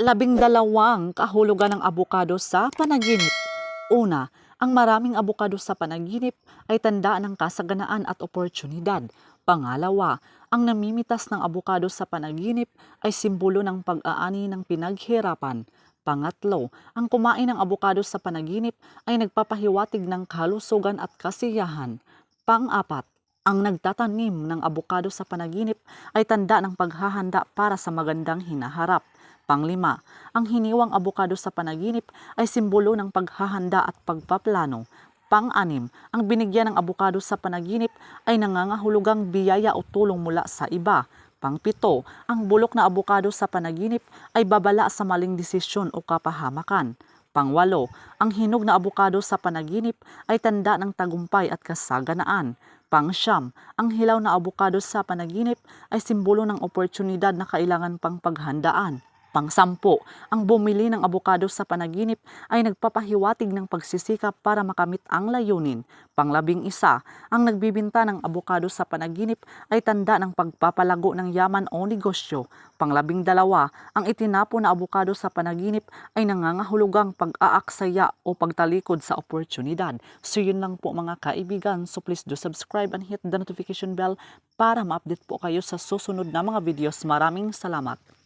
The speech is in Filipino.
12 kahulugan ng abukado sa panaginip. Una, ang maraming abukado sa panaginip ay tanda ng kasaganaan at oportunidad. Pangalawa, ang namimitas ng abukado sa panaginip ay simbolo ng pag-aani ng pinaghirapan. Pangatlo, ang kumain ng abukado sa panaginip ay nagpapahiwatig ng kalusugan at kasiyahan. Pang-apat, ang nagtatanim ng abukado sa panaginip ay tanda ng paghahanda para sa magandang hinaharap. Panglima, ang hiniwang abukado sa panaginip ay simbolo ng paghahanda at pagpaplano. Pang-anim, ang binigyan ng abukado sa panaginip ay nangangahulugang biyaya o tulong mula sa iba. Pang-pito, ang bulok na abukado sa panaginip ay babala sa maling desisyon o kapahamakan. Pang-walo, ang hinog na abukado sa panaginip ay tanda ng tagumpay at kasaganaan. Pang-siyam, ang hilaw na abukado sa panaginip ay simbolo ng oportunidad na kailangan pang paghandaan. Pang-sampu, ang bumili ng abukado sa panaginip ay nagpapahiwatig ng pagsisikap para makamit ang layunin. Pang-11, ang nagbibinta ng abukado sa panaginip ay tanda ng pagpapalago ng yaman o negosyo. Pang-12, ang itinapo na abukado sa panaginip ay nangangahulugang pag-aaksaya o pagtalikod sa oportunidad. So yun lang po mga kaibigan. So please do subscribe and hit the notification bell para ma-update po kayo sa susunod na mga videos. Maraming salamat.